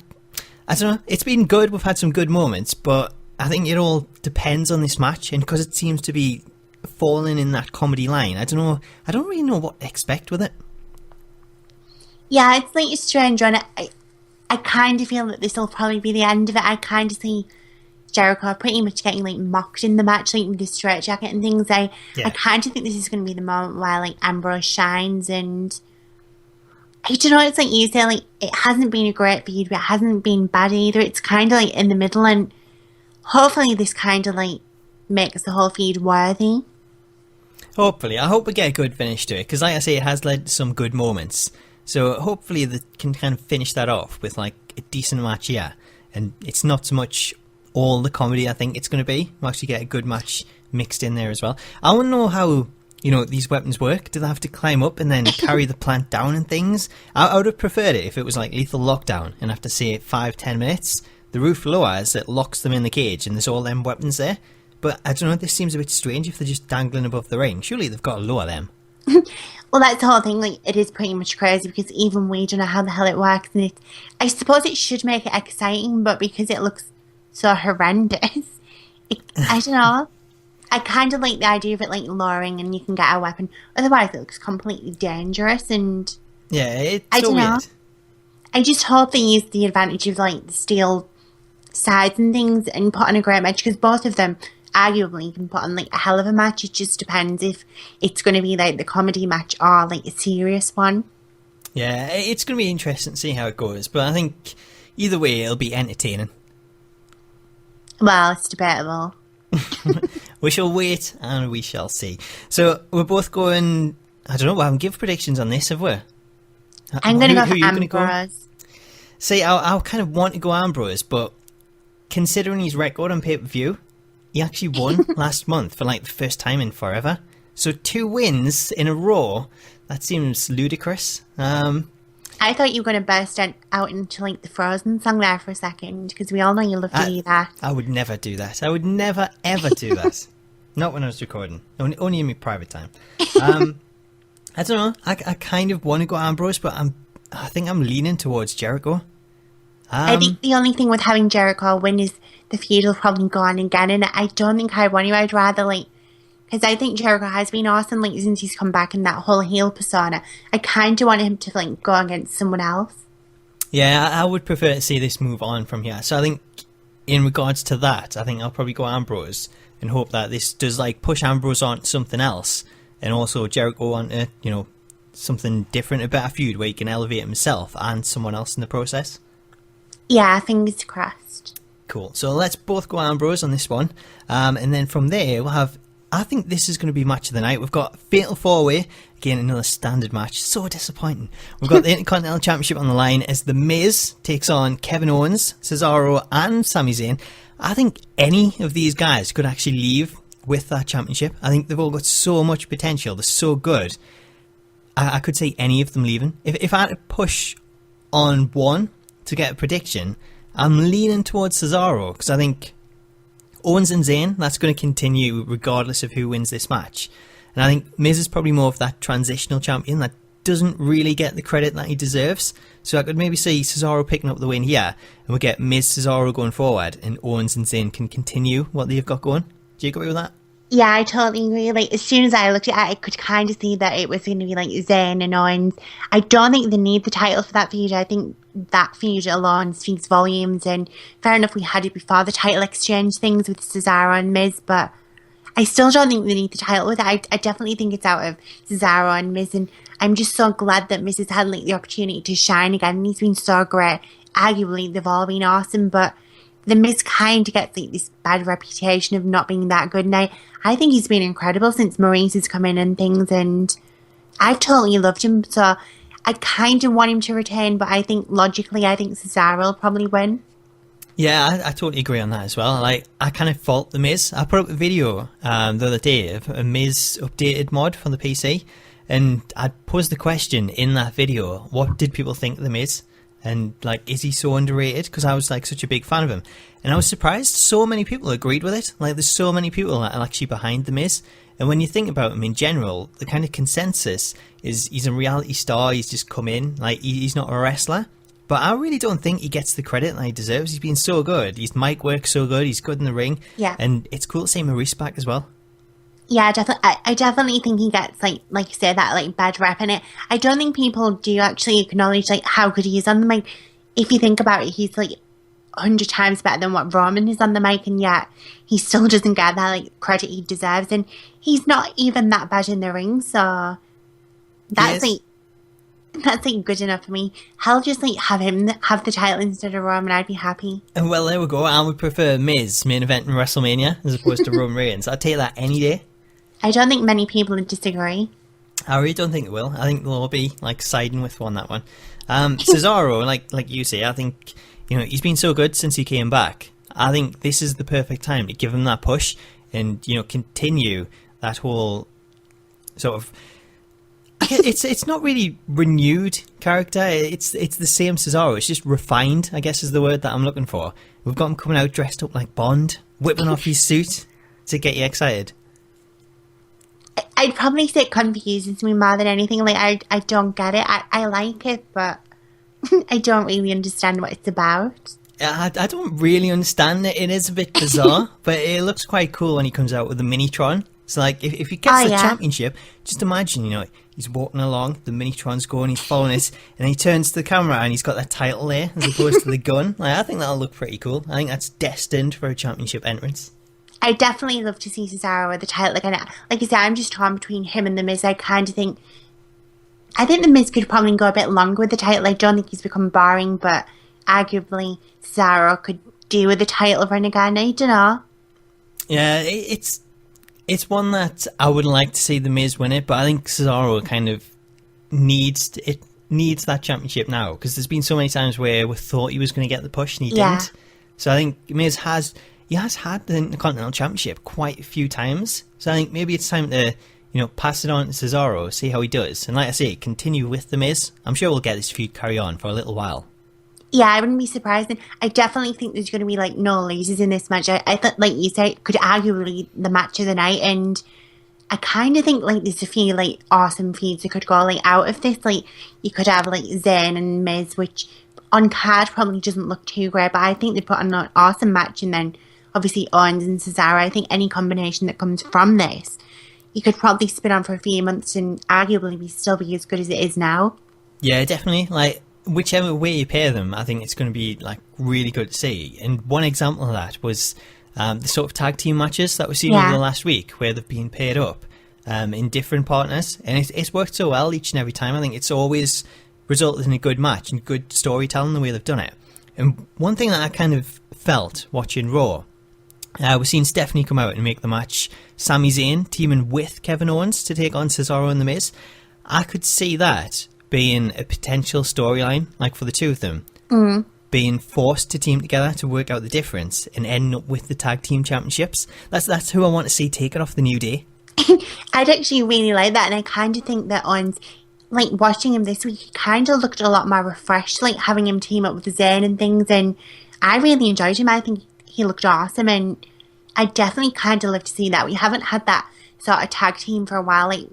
I don't know. It's been good. We've had some good moments, but I think it all depends on this match, and because it seems to be falling in that comedy line, I don't know. I don't really know what to expect with it. Yeah, it's like a strange one. I kind of feel that this will probably be the end of it. I kind of see Jericho pretty much getting like mocked in the match, like with the straight jacket and things. I kind of think this is going to be the moment where like Ambrose shines, and I don't know. It's like you say, like it hasn't been a great feud, but it hasn't been bad either. It's kind of like in the middle, and hopefully this kind of like makes the whole feud worthy. Hopefully, I hope we get a good finish to it, because like I say, it has led to some good moments. So hopefully they can kind of finish that off with like a decent match here, and it's not so much all the comedy I think it's going to be. We'll actually get a good match mixed in there as well. I want to know how, these weapons work. Do they have to climb up and then carry the plant down and things? I would have preferred it if it was like Lethal Lockdown and have to say 5-10 minutes. The roof lowers, it locks them in the cage, and there's all them weapons there. But I don't know, this seems a bit strange if they're just dangling above the ring. Surely they've got to lower them. Well, that's the whole thing. Like, it is pretty much crazy because even we don't know how the hell it works. And I suppose it should make it exciting, but because it looks so horrendous, I don't know. I kind of like the idea of it like lowering and you can get a weapon. Otherwise, it looks completely dangerous. And yeah, it's I so don't know. weird. I just hope they use the advantage of like the steel sides and things and put on a great match, because both of them arguably can put on like a hell of a match. It just depends if it's going to be like the comedy match or like a serious one. Yeah, it's going to be interesting to see how it goes, but I think either way it'll be entertaining. Well, it's debatable. We shall wait and we shall see. So we're both going, I don't know, we haven't given predictions on this, have we? I'm going to go who for are you gonna go? Ambrose. See, I kind of want to go Ambrose, but considering his record on pay-per-view, he actually won last month for like the first time in forever. So 2 wins in a row, that seems ludicrous. I thought you were going to burst out into like the Frozen song there for a second, because we all know you love to do that. I would never do that. I would never, ever do that. Not when I was recording. Only in my private time. I don't know. I kind of want to go Ambrose, but I think I'm leaning towards Jericho. I think the only thing with having Jericho win is the feud will probably go on again, and I don't think I want to. I'd rather like, because I think Jericho has been awesome like since he's come back in that whole heel persona. I kind of want him to like go against someone else. Yeah, I would prefer to see this move on from here. So I think in regards to that, I think I'll probably go Ambrose and hope that this does like push Ambrose on to something else, and also Jericho onto something different, a better feud where he can elevate himself and someone else in the process. Yeah, fingers crossed. Cool. So let's both go Ambrose on this one, and then from there we'll have, I think this is going to be match of the night. We've got Fatal 4-Way, again another standard match, so disappointing. We've got the Intercontinental Championship on the line as The Miz takes on Kevin Owens, Cesaro and Sami Zayn. I think any of these guys could actually leave with that championship. I think they've all got so much potential, they're so good. I could say any of them leaving. If I had to push on one to get a prediction, I'm leaning towards Cesaro, because I think Owens and Zayn, that's going to continue regardless of who wins this match. And I think Miz is probably more of that transitional champion that doesn't really get the credit that he deserves. So I could maybe see Cesaro picking up the win here, and we get Miz Cesaro going forward, and Owens and Zayn can continue what they've got going. Do you agree with that? Yeah, I totally agree. Like, as soon as I looked at it, I could kind of see that it was going to be like Zayn and Owens. I don't think they need the title for that feud. I think that feud alone speaks volumes. And fair enough, we had it before the title exchange things with Cesaro and Miz, but I still don't think they need the title with it. I definitely think it's out of Cesaro and Miz, and I'm just so glad that Miz has had like the opportunity to shine again. And he's been so great. Arguably, they've all been awesome, but the Miz kind of gets like this bad reputation of not being that good. And I think he's been incredible since Maurice has come in and things, and I've totally loved him. So I kind of want him to retain, but I think logically, I think Cesaro will probably win. Yeah, I totally agree on that as well. Like, I kind of fault the Miz. I put up a video the other day of a Miz updated mod for the PC, and I posed the question in that video: what did people think of the Miz? And like, is he so underrated? Because I was like such a big fan of him, and I was surprised so many people agreed with it. Like, there's so many people that are actually behind the Miz. And when you think about him in general, the kind of consensus is he's a reality star. He's just come in, like he's not a wrestler. But I really don't think he gets the credit that he deserves. He's been so good. His mic works so good. He's good in the ring. Yeah. And it's cool to see Maurice back as well. Yeah, definitely. I definitely think he gets like you said, that like bad rep in it. I don't think people do actually acknowledge like how good he is on the mic. If you think about it, he's like 100 times better than what Roman is on the mic, and yet he still doesn't get that like credit he deserves. And he's not even that bad in the ring, so that's like good enough for me. Hell, just like have him have the title instead of Roman, I'd be happy. And well, there we go. I would prefer Miz main event in WrestleMania as opposed to Roman Reigns. I'd take that any day. I don't think many people would disagree. I really don't think it will. I think they'll all be like siding with that one. Cesaro, like you say, I think he's been so good since he came back. I think this is the perfect time to give him that push and continue that whole sort of. It's not really renewed character. It's the same Cesaro. It's just refined, I guess, is the word that I'm looking for. We've got him coming out dressed up like Bond, whipping off his suit to get you excited. I'd probably say it confuses me more than anything. Like, I don't get it. I like it, but I don't really understand what it's about. I don't really understand it. It is a bit bizarre, but it looks quite cool when he comes out with the Minitron. So, like, if he gets the championship, just imagine, he's walking along, the Minitron's going, he's following it, and he turns to the camera and he's got that title there as opposed to the gun. Like, I think that'll look pretty cool. I think that's destined for a championship entrance. I definitely love to see Cesaro with the title. Like you said, I'm just torn between him and The Miz. I think The Miz could probably go a bit longer with the title. I don't think he's become boring, but arguably Cesaro could do with the title run again. I don't know. Yeah, it's one that I would like to see The Miz win it, but I think Cesaro kind of needs that championship now, because there's been so many times where we thought he was going to get the push and he didn't. So I think Miz has had the Intercontinental Championship quite a few times. So I think maybe it's time to pass it on to Cesaro, see how he does, and like I say, continue with The Miz. I'm sure we'll get this feud carry on for a little while. Yeah, I wouldn't be surprised. And I definitely think there's going to be like no losers in this match. I thought, like you said, it could arguably the match of the night, and I kind of think like there's a few like awesome feuds that could go like out of this. Like you could have like Zayn and Miz, which on card probably doesn't look too great, but I think they put on an awesome match. And then obviously Owens and Cesaro. I think any combination that comes from this, you could probably spin on for a few months and arguably still be as good as it is now. Yeah, definitely. Like, whichever way you pair them, I think it's going to be like really good to see. And one example of that was the sort of tag team matches that we've seen over the last week, where they've been paired up in different partners, and it's worked so well each and every time. I think it's always resulted in a good match and good storytelling the way they've done it. And one thing that I kind of felt watching Raw, we've seen Stephanie come out and make the match Sami Zayn teaming with Kevin Owens to take on Cesaro and The Miz. I could see that being a potential storyline, like for the two of them, being forced to team together to work out the difference and ending up with the tag team championships. That's who I want to see take it off the New Day. I'd actually really like that, and I kind of think that Owens, like watching him this week, he kind of looked a lot more refreshed, like having him team up with Zayn and things, and I really enjoyed him. I think he looked awesome, and I definitely kind of love to see that. We haven't had that sort of tag team for a while. Like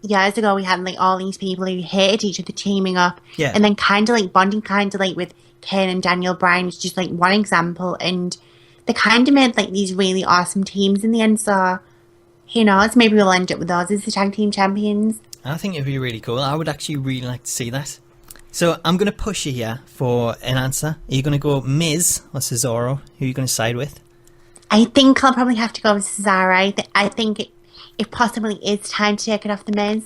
years ago, we had like all these people who hated each other teaming up, Yeah. and then kind of like bonding, kind of like with Kane and Daniel Bryan is just like one example. And they kind of made like these really awesome teams in the end. So who knows? Maybe we'll end up with those as the tag team champions. I think it'd be really cool. I would actually really like to see that. So I'm going to push you here for an answer. Are you going to go Miz or Cesaro? Who are you going to side with? I think I'll probably have to go with Cesaro. I think it possibly is time to take it off the Miz.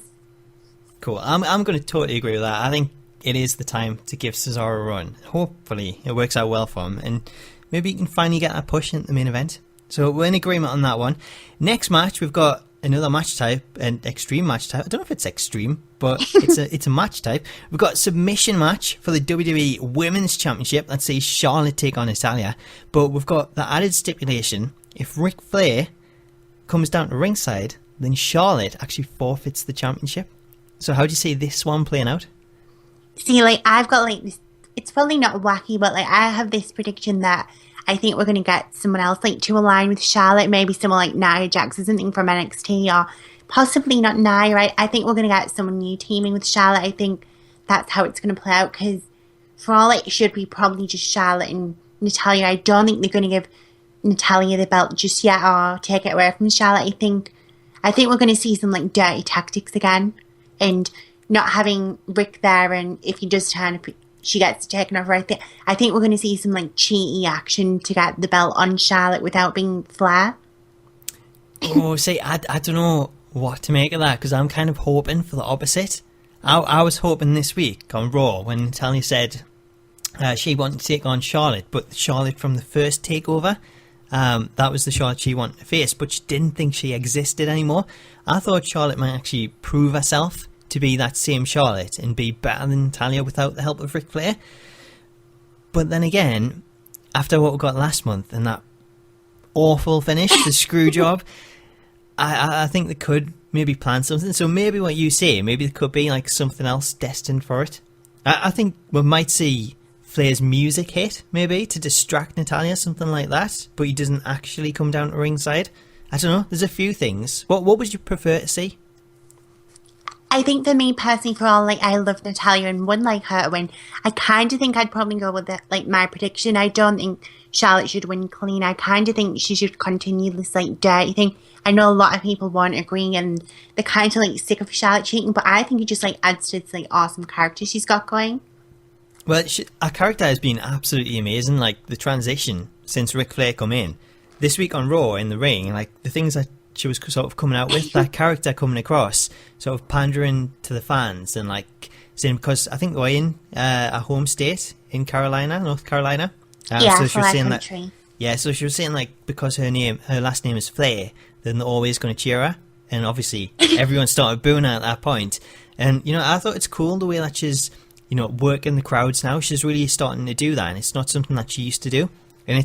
Cool. I'm going to totally agree with that. I think it is the time to give Cesaro a run. Hopefully it works out well for him, and maybe he can finally get that push into the main event. So we're in agreement on that one. Next match, we've got another match type, an extreme match type. I don't know if it's extreme, but it's a match type. We've got submission match for the WWE Women's Championship. Let's see Charlotte take on Natalya. But we've got the added stipulation: if Ric Flair comes down to ringside, then Charlotte actually forfeits the championship. So how do you see this one playing out? See, like, I've got, like, this, it's probably not wacky, but, like, I have this prediction that I think we're going to get someone else, like, to align with Charlotte, maybe someone like Nia Jax or something from NXT, or possibly not Nia, right? I think we're going to get someone new teaming with Charlotte. I think that's how it's going to play out, because for all it should be probably just Charlotte and Natalya. I don't think they're going to give Natalya the belt just yet or take it away from Charlotte. I think we're going to see some, like, dirty tactics again, and not having Rick there, and if he does turn up, she gets taken off right there. I think we're going to see some like cheaty action to get the belt on Charlotte without being Flair. Oh, see, I don't know what to make of that, because I'm kind of hoping for the opposite. I was hoping this week on Raw when Natalya said she wanted to take on Charlotte, but Charlotte from the first takeover, that was the Charlotte she wanted to face, but she didn't think she existed anymore. I thought Charlotte might actually prove herself to be that same Charlotte and be better than Natalya without the help of Ric Flair. But then again, after what we got last month and that awful finish, the screw job, I think they could maybe plan something. So maybe what you say, maybe there could be like something else destined for it. I think we might see Flair's music hit, maybe, to distract Natalya, something like that, but he doesn't actually come down to ringside. I don't know, there's a few things. What would you prefer to see? I think for me personally, for all, like, I love Natalya and would like her to win. I kind of think I'd probably go with it, like, my prediction. I don't think Charlotte should win clean. I kind of think she should continue this, like, dirty thing. I know a lot of people won't agree and they're kind of, like, sick of Charlotte cheating, but I think it just, like, adds to this, like, awesome character she's got going. Well, her character has been absolutely amazing. Like, the transition since Ric Flair come in. This week on Raw, in the ring, like, the things that she was sort of coming out with, that character coming across, sort of pandering to the fans and like saying, because I think they were in a home state in North Carolina. So she was saying country. that. Yeah, so she was saying like because her last name is Flair, then they're always going to cheer her, and obviously everyone started booing her at that point. And you know, I thought it's cool the way that she's working the crowds now. She's really starting to do that, and it's not something that she used to do, and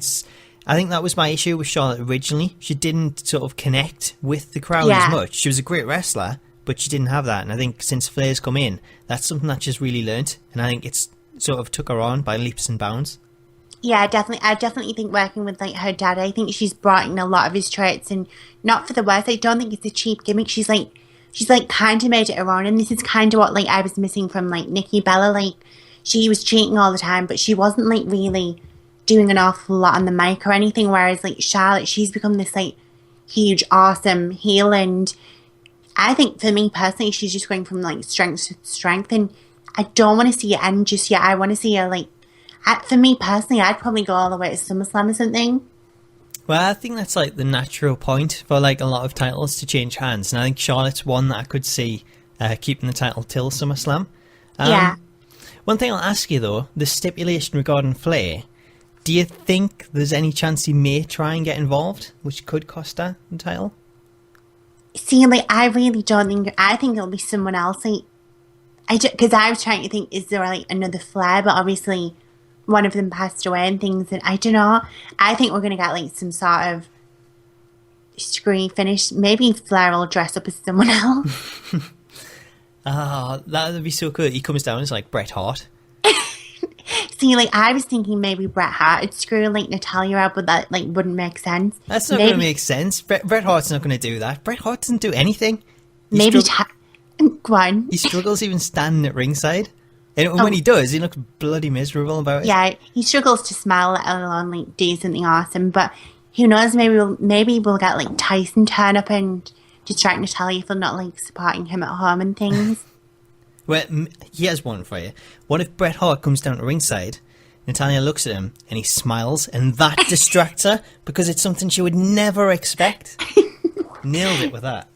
I think that was my issue with Charlotte originally. She didn't sort of connect with the crowd as much. She was a great wrestler, but she didn't have that. And I think since Flair's come in, that's something that she's really learnt. And I think it's sort of took her on by leaps and bounds. Yeah, definitely. I definitely think working with like her dad, I think she's brought in a lot of his traits, and not for the worst. I don't think it's a cheap gimmick. She's like kind of made it her own, and this is kind of what like I was missing from like Nikki Bella. Like she was cheating all the time, but she wasn't like really doing an awful lot on the mic or anything, whereas like Charlotte, she's become this like huge awesome heel, and I think for me personally she's just going from like strength to strength, and I don't want to see it end just yet. I want to see her like, for me personally, I'd probably go all the way to SummerSlam or something. Well, I think that's like the natural point for like a lot of titles to change hands, and I think Charlotte's one that I could see keeping the title till SummerSlam. Yeah. One thing I'll ask you though, the stipulation regarding Flair, do you think there's any chance he may try and get involved, which could cost her the title? See, like, I really don't think... I think it'll be someone else. Like, because I was trying to think, is there, like, another Flair? But obviously, one of them passed away and things. And I don't know. I think we're going to get, like, some sort of screwy finish. Maybe Flair will dress up as someone else. Ah, that would be so cool. He comes down as, like, Bret Hart. See, like, I was thinking maybe Bret Hart would screw, like, Natalia out, but that, like, wouldn't make sense. That's not going to make sense. Bret Hart's not going to do that. Bret Hart doesn't do anything. Go on. He struggles even standing at ringside. And when he does, he looks bloody miserable about it. Yeah, he struggles to smile, let alone, like, do something awesome. But who knows, maybe we'll get, like, Tyson turn up and distract Natalia for not, like, supporting him at home and things. Well, he has one for you. What if Bret Hart comes down to ringside, Natalia looks at him, and he smiles, and that distracts her because it's something she would never expect? Nailed it with that.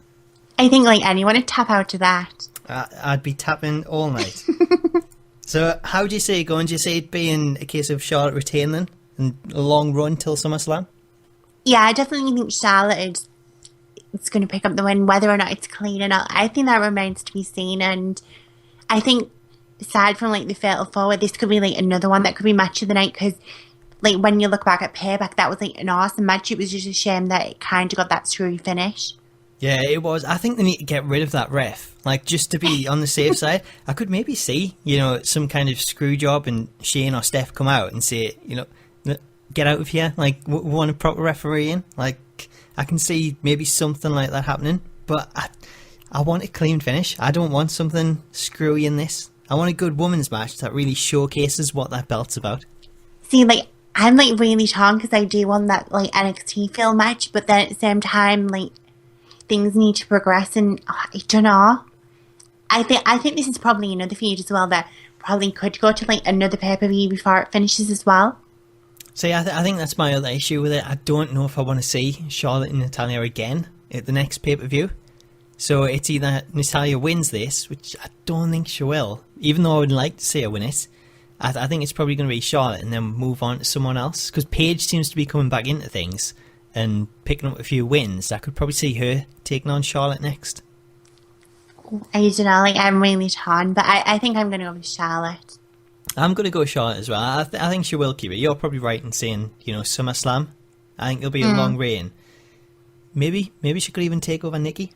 I think, like, anyone would tap out to that. I'd be tapping all night. So, how do you see it going? Do you see it being a case of Charlotte retaining and a long run till SummerSlam? Yeah, I definitely think Charlotte is going to pick up the win, whether or not it's clean or not. I think that remains to be seen, and I think aside from, like, the Fatal 4, this could be, like, another one that could be match of the night, because, like, when you look back at Payback, that was, like, an awesome match. It was just a shame that it kind of got that screwy finish. Yeah, it was. I think they need to get rid of that ref. Like, just to be on the safe side, I could maybe see, some kind of screw job and Shane or Steph come out and say, get out of here. Like, we want a proper referee in. Like, I can see maybe something like that happening. But I want a clean finish. I don't want something screwy in this. I want a good women's match that really showcases what that belt's about. See, like, I'm, like, really torn because I do want that, like, NXT feel match, but then at the same time, like, things need to progress, and I don't know. I think this is probably another feud as well that probably could go to, like, another pay-per-view before it finishes as well. See, I think that's my other issue with it. I don't know if I want to see Charlotte and Natalia again at the next pay-per-view. So it's either Natalia wins this, which I don't think she will, even though I would like to see her win it. I think it's probably going to be Charlotte and then move on to someone else, because Paige seems to be coming back into things and picking up a few wins. I could probably see her taking on Charlotte next. I don't know, like, I'm really torn, but I think I'm going to go with Charlotte. I'm going to go Charlotte as well. I think she will keep it. You're probably right in saying, SummerSlam. I think it'll be a long reign. Maybe she could even take over Nikki.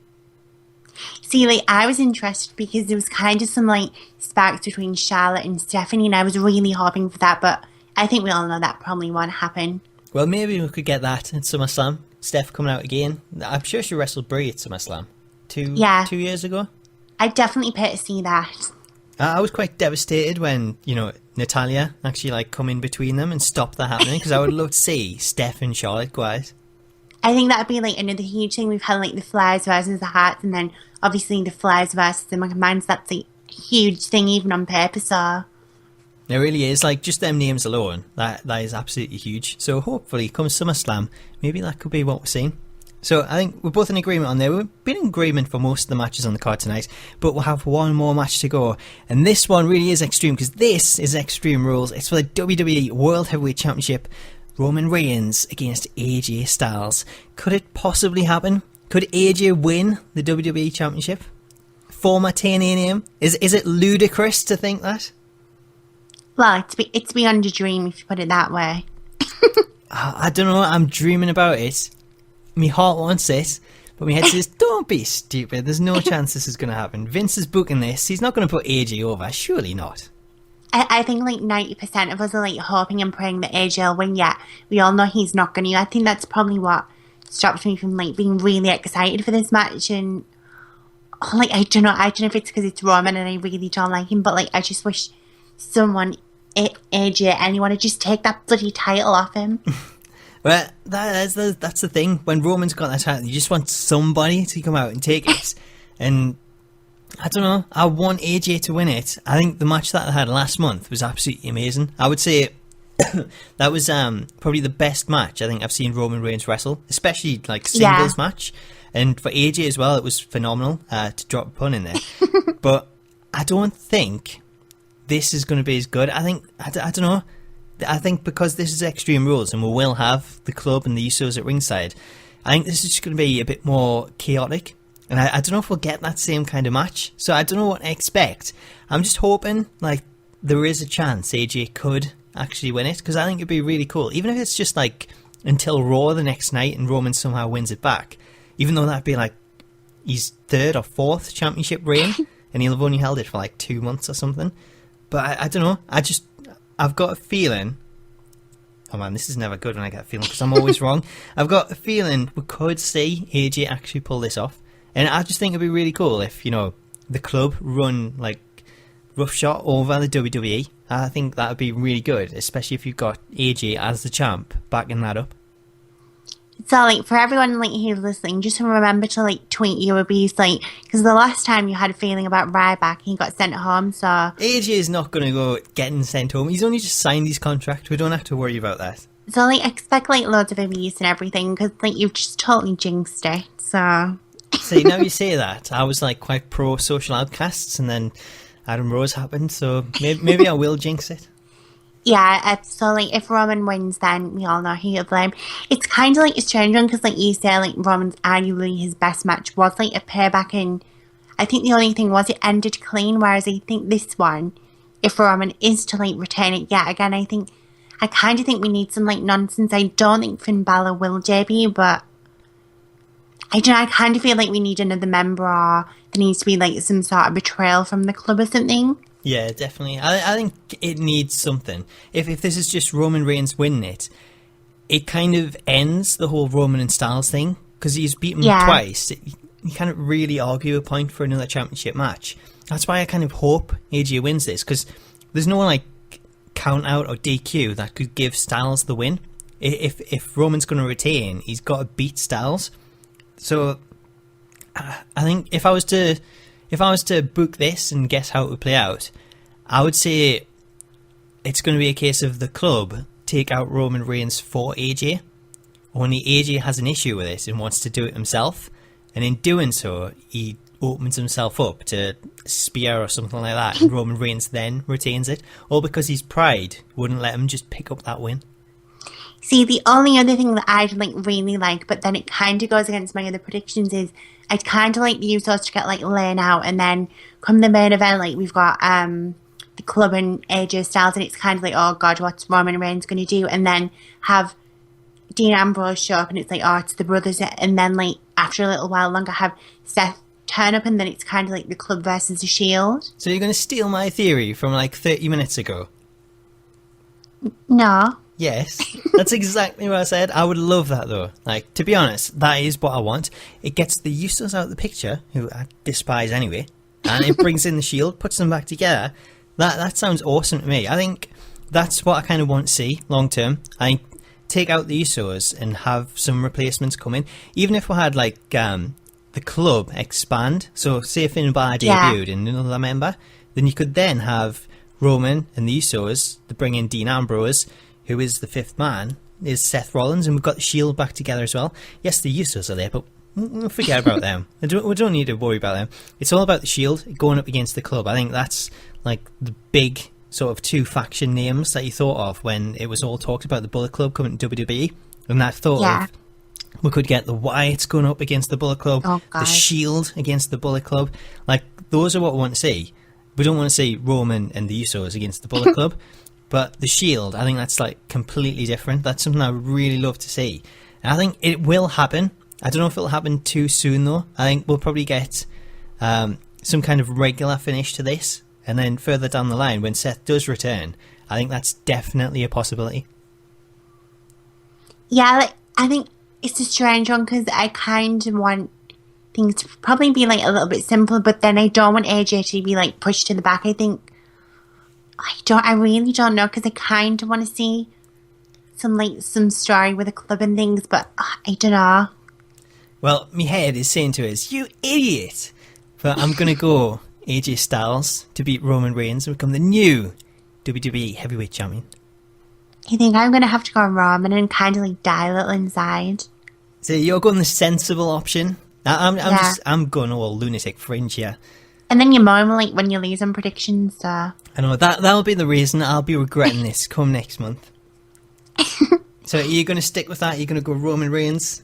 See, like, I was interested because there was kind of some, like, sparks between Charlotte and Stephanie, and I was really hoping for that, but I think we all know that probably won't happen. Well, maybe we could get that at SummerSlam. Steph coming out again. I'm sure she wrestled Brie at SummerSlam 2 years ago. I'd definitely pay to see that. I was quite devastated when, Natalia actually, like, come in between them and stop that happening, because I would love to see Steph and Charlotte go out. I think that would be, like, another huge thing. We've had, like, the Flyers versus the Hearts, and then obviously the Flyers versus the McMahons. That's a huge thing even on paper, so... It really is. Like, just them names alone, that is absolutely huge. So hopefully, come SummerSlam, maybe that could be what we're seeing. So I think we're both in agreement on there. We've been in agreement for most of the matches on the card tonight, but we'll have one more match to go. And this one really is extreme, because this is Extreme Rules. It's for the WWE World Heavyweight Championship. Roman Reigns against AJ Styles. Could it possibly happen? Could AJ win the WWE Championship? Former TNA name? Is it ludicrous to think that? Well, it's beyond a dream, if you put it that way. I don't know. I'm dreaming about it. My heart wants it, but my head says, don't be stupid. There's no chance this is going to happen. Vince is booking this. He's not going to put AJ over. Surely not. I think, like, 90% of us are, like, hoping and praying that AJ will win, yet we all know he's not going to. I think that's probably what stops me from, like, being really excited for this match. And, like, I don't know if it's because it's Roman and I really don't like him, but, like, I just wish someone, AJ, anyone, would just take that bloody title off him. Well, that's the thing. When Roman's got that title, you just want somebody to come out and take it. And I don't know. I want AJ to win it. I think the match that I had last month was absolutely amazing. I would say that was probably the best match I think I've seen Roman Reigns wrestle, especially like singles match. And for AJ as well, it was phenomenal, to drop a pun in there. But I don't think this is going to be as good. I don't know. I think because this is Extreme Rules and we will have the club and the Usos at ringside, I think this is just going to be a bit more chaotic. And I don't know if we'll get that same kind of match. So I don't know what to expect. I'm just hoping, like, there is a chance AJ could actually win it, because I think it'd be really cool. Even if it's just, like, until Raw the next night and Roman somehow wins it back. Even though that'd be, like, his third or fourth championship reign, and he'll have only held it for, like, 2 months or something. But I don't know. I've got a feeling. Oh man, this is never good when I get a feeling because I'm always wrong. I've got a feeling we could see AJ actually pull this off, and I just think it'd be really cool if the club run like roughshod over the WWE. I think that would be really good, especially if you've got AJ as the champ backing that up. So, like, for everyone, like, who's listening, just remember to, like, tweet your abuse, like, because the last time you had a feeling about Ryback, he got sent home, so... AJ is not going to go getting sent home. He's only just signed his contract. We don't have to worry about that. So, like, expect, like, loads of abuse and everything, because, like, you've just totally jinxed it, so... See, now you say that, I was, like, quite pro-social outcasts, and then Adam Rose happened, so maybe I will jinx it. Yeah, so, like, if Roman wins, then we all know who you'll blame. It's kind of, like, a strange one, because, like, you say, like, Roman's arguably his best match was, like, a payback, and I think the only thing was it ended clean, whereas I think this one, if Roman is to, like, retain it yet again, I kind of think we need some, like, nonsense. I don't think Finn Balor will debut, but I don't know, I kind of feel like we need another member, or there needs to be, like, some sort of betrayal from the club or something. Yeah, definitely. I think it needs something. If this is just Roman Reigns winning it, it kind of ends the whole Roman and Styles thing, because he's beaten him twice. You can't really argue a point for another championship match. That's why I kind of hope AJ wins this, because there's no, like, count out or DQ that could give Styles the win. If Roman's going to retain, he's got to beat Styles. So I think if I was to book this and guess how it would play out, I would say it's going to be a case of the club take out Roman Reigns for AJ. Only AJ has an issue with it and wants to do it himself, and in doing so, he opens himself up to spear or something like that, and Roman Reigns then retains it, all because his pride wouldn't let him just pick up that win. See, the only other thing that I'd, like, really like, but then it kind of goes against my other predictions, is I'd kind of like the Usos to get, like, laid out, and then come the main event, like, we've got the club and AJ Styles, and it's kind of like, oh god, what's Roman Reigns going to do? And then have Dean Ambrose show up, and it's like, oh, it's the brothers, and then, like, after a little while longer, have Seth turn up, and then it's kind of like the club versus the Shield. So you're going to steal my theory from, like, 30 minutes ago? No. Yes, that's exactly what I said. I would love that, though. Like, to be honest, that is what I want. It gets the Usos out of the picture, who I despise anyway, and it brings in the Shield, puts them back together. That sounds awesome to me. I think that's what I kind of want to see long term. I think take out the Usos and have some replacements come in. Even if we had, like, the club expand. So, say Finn Balor debuted and another member, then you could then have Roman and the Usos to bring in Dean Ambrose, who is the fifth man, is Seth Rollins, and we've got the Shield back together as well. Yes, the Usos are there, but we'll forget about them. We don't need to worry about them. It's all about the Shield going up against the club. I think that's, like, the big sort of two faction names that you thought of when it was all talked about the Bullet Club coming to WWE. And that thought of, we could get the Wyatts going up against the Bullet Club, the Shield against the Bullet Club. Like, those are what we want to see. We don't want to see Roman and the Usos against the Bullet Club. But the Shield, I think that's, like, completely different. That's something I would really love to see. And I think it will happen. I don't know if it'll happen too soon, though. I think we'll probably get some kind of regular finish to this. And then further down the line, when Seth does return, I think that's definitely a possibility. Yeah, like, I think it's a strange one, because I kind of want things to probably be, like, a little bit simpler, but then I don't want AJ to be, like, pushed to the back. I really don't know, because I kind of want to see some story with the club and things, but I don't know. Well, my head is saying to us, you idiot! But I'm going to go AJ Styles to beat Roman Reigns and become the new WWE Heavyweight Champion. I think I'm going to have to go Roman and kind of, like, die a little inside. So you're going the sensible option? I'm going all lunatic fringe here. And then you're more like when you lose on predictions, so... I know, that'll be the reason I'll be regretting this come next month. So are you going to stick with that? Are you going to go Roman Reigns?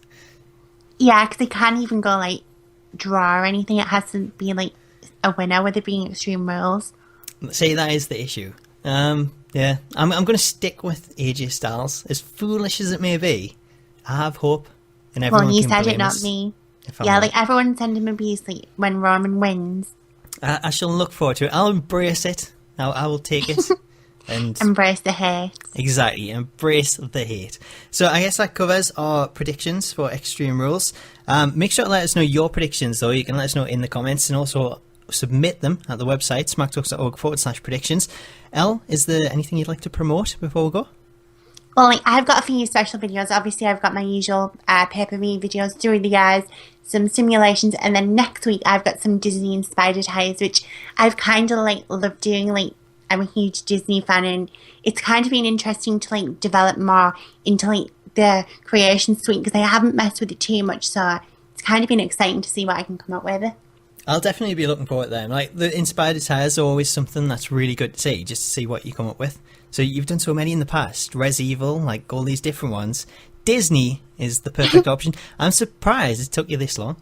Yeah, because they can't even go, like, draw or anything. It has to be, like, a winner with it being Extreme Rules. See, that is the issue. Yeah, I'm going to stick with AJ Styles. As foolish as it may be, I have hope. And everyone well, you can said blame it, not us me. Yeah, like, everyone send him abuse, like, when Roman wins. I shall look forward to it. I'll embrace it. I will take it. And Embrace the hate. exactly, embrace the hate. So I guess that covers our predictions for Extreme Rules. Make sure to let us know your predictions, though. You can let us know in the comments and also submit them at the website, smacktalks.org/predictions. Elle, is there anything you'd like to promote before we go? Well, like, I've got a few special videos. Obviously, I've got my usual PPV videos through the years, some simulations, and then next week I've got some Disney-inspired ties, which I've kind of like loved doing. Like, I'm a huge Disney fan, and it's kind of been interesting to like develop more into like the creation suite because I haven't messed with it too much, so it's kind of been exciting to see what I can come up with. I'll definitely be looking forward to them. Like, the inspired attires are always something that's really good to see, just to see what you come up with. So you've done so many in the past. Res Evil, like all these different ones. Disney is the perfect option. I'm surprised it took you this long.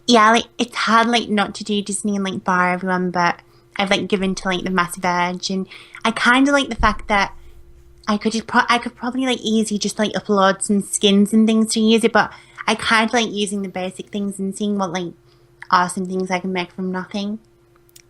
Yeah, like it's hard like not to do Disney and like bar everyone, but I've like given to like the massive urge, and I kind of like the fact that I could I could probably like easily just like upload some skins and things to use it, but I kind of like using the basic things and seeing what like awesome things I can make from nothing.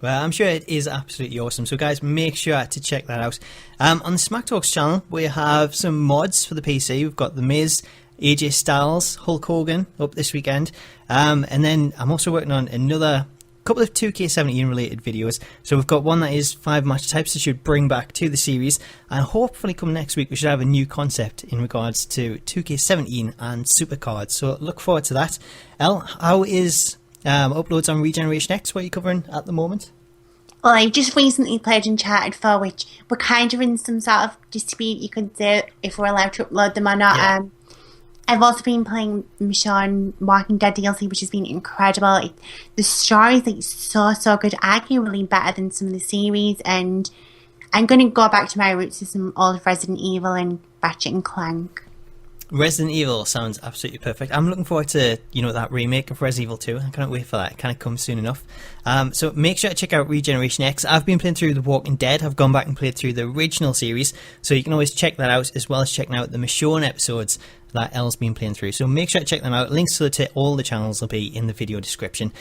Well, I'm sure it is absolutely awesome. So, guys, make sure to check that out. On the SmackTalks channel, we have some mods for the PC. We've got The Miz, AJ Styles, Hulk Hogan up this weekend. And then I'm also working on another couple of 2K17 related videos. So we've got one that is 5 match types that should bring back to the series. And hopefully come next week, we should have a new concept in regards to 2K17 and Supercards. So look forward to that. Elle, how is uploads on Regeneration X? What are you covering at the moment? Well, I've just recently played Uncharted 4, which we're kind of in some sort of dispute, you could say, if we're allowed to upload them or not. Yeah. I've also been playing Michonne Walking Dead DLC, which has been incredible. The story is like so good, arguably better than some of the series, and I'm going to go back to my roots to some old Resident Evil and Ratchet and Clank. Resident Evil sounds absolutely perfect. I'm looking forward to, that remake of Resident Evil 2. I can't wait for that. It kind of comes soon enough. So make sure to check out Regeneration X. I've been playing through The Walking Dead. I've gone back and played through the original series. So you can always check that out, as well as checking out the Michonne episodes that Elle's been playing through. So make sure to check them out. Links to all the channels will be in the video description.